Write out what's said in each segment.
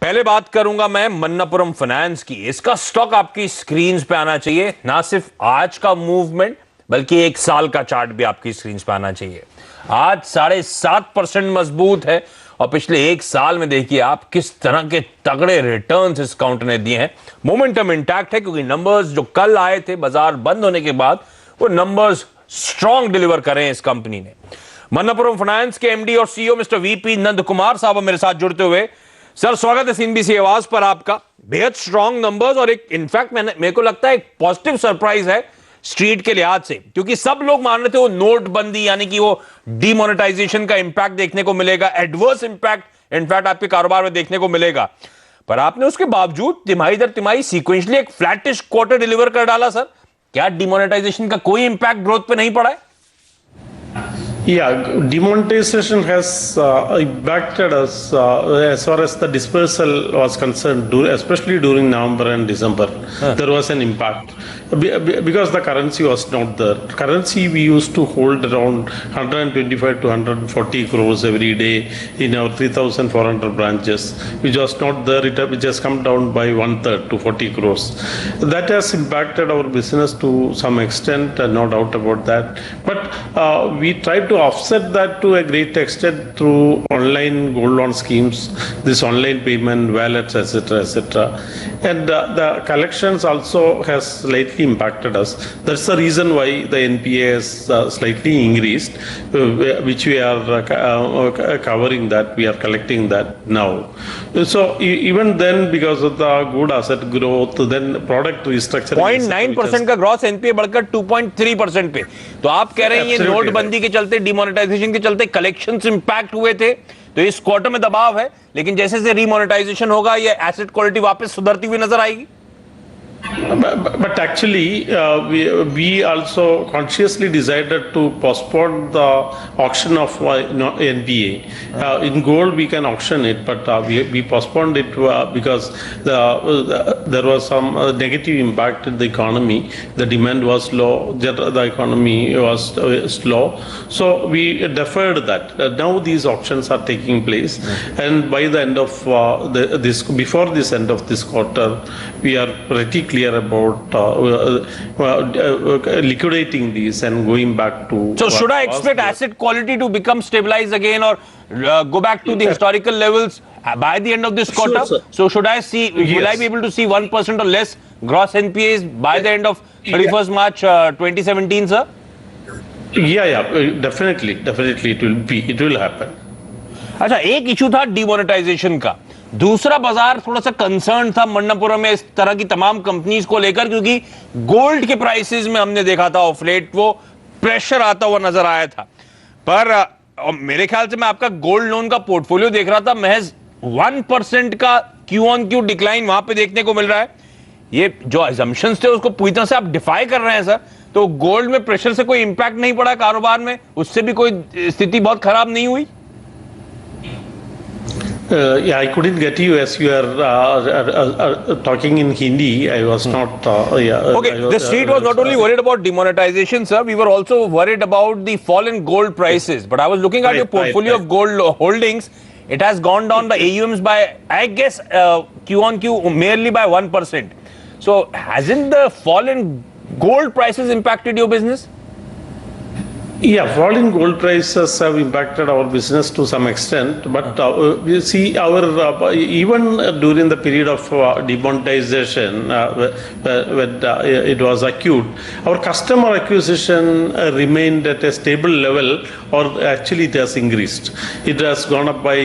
पहले बात करूंगा मैं मन्नापुरम फाइनेंस की। इसका स्टॉक आपकी स्क्रीन पे आना चाहिए, ना सिर्फ आज का मूवमेंट बल्कि एक साल का चार्ट भी आपकी स्क्रीन पे आना चाहिए। आज 7.5% मजबूत है और पिछले एक साल में देखिए आप किस तरह के तगड़े रिटर्न्स इस काउंटर ने दिए हैं। मोमेंटम इंटैक्ट है क्योंकि नंबर्स जो कल आए थे बाजार बंद होने के बाद वो नंबर्स स्ट्रॉन्ग डिलीवर करें इस कंपनी ने। मन्नापुरम फाइनेंस के एमडी और CEO mister VP Nand Kumar साहब मेरे साथ जुड़ते हुए। सर स्वागत है सीएनबीसी आवाज पर आपका। बेहद स्ट्रॉन्ग नंबर्स और एक इनफैक्ट मेरे को लगता है एक पॉजिटिव सरप्राइज है स्ट्रीट के लिहाज से, क्योंकि सब लोग मान रहे थे वो नोटबंदी यानी कि वो डीमोनेटाइजेशन का इंपैक्ट देखने को मिलेगा, एडवर्स इंपैक्ट इनफैक्ट आपके कारोबार में देखने को मिलेगा, पर आपने उसके बावजूद तिमाही दर तिमाही सीक्वेंशली एक फ्लैटिश क्वार्टर डिलीवर कर डाला। सर क्या डीमोनेटाइजेशन का कोई इंपैक्ट ग्रोथ पे नहीं पड़ा है? Yeah, demonetization has impacted us as far as the dispersal was concerned, especially during November and December. There was an impact because the currency was not there. Currency we used to hold around 125 to 140 crores every day in our 3,400 branches, which was not there. Which has come down by 1/3 to 40 crores. That has impacted our business to some extent, no doubt about that. But we tried to offset that to a great extent through online gold loan schemes, this online payment, wallets, etc. And the collections also has slightly impacted us. That's the reason why the NPA has slightly increased, which we are covering that, we are collecting that now. So even then, because of the good asset growth, then product restructuring 0.9% का gross NPA बढ़कर 2.3% पे। तो आप कह रहे हैं ये नोटबंदी के चलते, डिमोनेटाइजेशन के चलते कलेक्शंस इंपैक्ट हुए थे, तो इस क्वार्टर में दबाव है, लेकिन जैसे जैसे रीमोनेटाइजेशन होगा ये एसेट क्वालिटी वापस सुधरती हुई नजर आएगी। But actually, we also consciously decided to postpone the auction of NPA. In gold, we can auction it, but we postponed it because there was some negative impact in the economy. The demand was low, the economy was slow, so we deferred that. Now these auctions are taking place, and by the end of before this end of this quarter, we are pretty clear about liquidating these and going back to. So should I expect asset quality to become stabilized again or go back to the historical levels by the end of this quarter? Sure, so should I see, yes. will I be able to see 1% or less gross NPAs by the end of 31st March 2017, sir? Yeah, definitely it will happen. अच्छा, एक issue था demonetisation का, दूसरा बाजार थोड़ा सा concern था मन्नापुरम में इस तरह की तमाम कंपनीज को लेकर, क्योंकि गोल्ड के प्राइसेस में हमने देखा था ऑफ लेट वो प्रेशर आता हुआ नजर आया था। पर मेरे ख्याल से मैं आपका गोल्ड लोन का पोर्टफोलियो देख रहा था, महज 1% का क्यू ऑन क्यू डिक्लाइन वहां पे देखने को मिल रहा है। ये जो अजम्पशंस थे उसको पूरी तरह से आप डिफाई कर रहे हैं सर, तो गोल्ड में प्रेशर से कोई इंपैक्ट नहीं पड़ा कारोबार में, उससे भी कोई स्थिति बहुत खराब नहीं हुई? Yeah, I couldn't get you as you are talking in Hindi. I was not. Okay, the street was not only worried about demonetization, sir. We were also worried about the fall in gold prices. But I was looking at your portfolio of gold holdings. It has gone down the AUMs by, I guess, Q on Q merely by 1%. So hasn't the fall in gold prices impacted your business? Yeah, fall in gold prices have impacted our business to some extent, but we see our even during the period of demonetization, when it was acute, our customer acquisition remained at a stable level, or actually it has increased. It has gone up by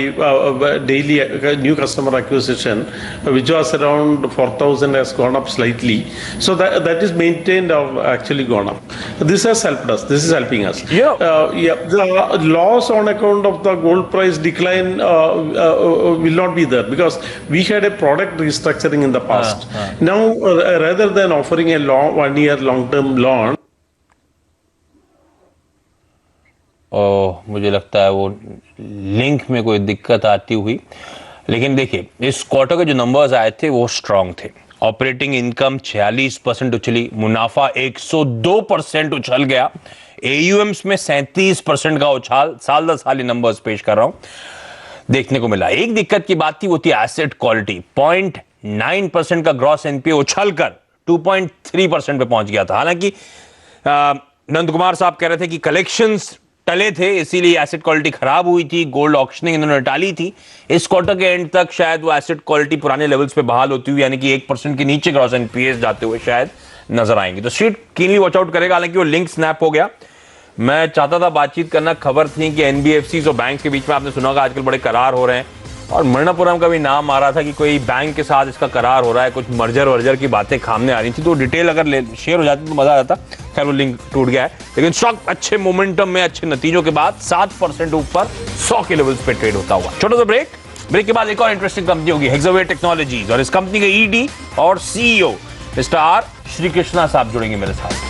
daily new customer acquisition, which was around 4,000, has gone up slightly. So that is maintained or actually gone up. This has helped us. This is helping us. The loss on account of the gold price decline will not be there because we had a product restructuring in the past. Now, rather than offering a 1 year long-term loan, मुझे लगता है वो link में कोई दिक्कत आती हुई, लेकिन देखिए इस क्वार्टर के जो नंबर्स आए थे वो स्ट्रांग थे। ऑपरेटिंग इनकम 46% उछली, मुनाफा 102% उछल गया, एयूएम्स में 37% का उछाल, साल दर साल नंबर्स पेश कर रहा हूं। देखने को मिला। एक दिक्कत की बात थी, वो थी एसेट क्वालिटी। 0.9% का ग्रॉस एनपीए उछलकर 2.3% पे पहुंच गया था। हालांकि नंद कुमार साहब कह रहे थे कि कलेक्शंस टले थे, इसीलिए एसेट क्वालिटी खराब हुई थी, गोल्ड ऑक्शनिंग इन्होंने टाली थी। इस क्वार्टर के एंड तक शायद वो एसेट क्वालिटी पुराने लेवल्स पे बहाल होती हुई, यानी कि 1% के नीचे ग्रॉस एनपीएस जाते हुए शायद नजर आएंगे। तो स्ट्रीट कीनली वॉच आउट करेगा। हालांकि वो लिंक स्नैप हो गया। मैं चाहता था बातचीत करना, खबर थी कि एनबीएफसी और बैंक के बीच में आपने सुना होगा आजकल बड़े करार हो रहे हैं, और मणप्पुरम का भी नाम आ रहा था कि कोई बैंक के साथ इसका करार हो रहा है, कुछ मर्जर वर्जर की बातें सामने आ रही थी। तो डिटेल अगर शेयर हो जाती तो मजा आ जाता। खैर वो लिंक टूट गया है, लेकिन स्टॉक अच्छे मोमेंटम में, अच्छे नतीजों के बाद 7% ऊपर 100 के लेवल्स पे ट्रेड होता हुआ। छोटा सा ब्रेक के बाद एक और इंटरेस्टिंग कंपनी होगी, हेक्सावेयर टेक्नोलॉजीज, और इस कंपनी के ईडी और CEO mister R Shri Krishna साहब जुड़ेंगे मेरे साथ।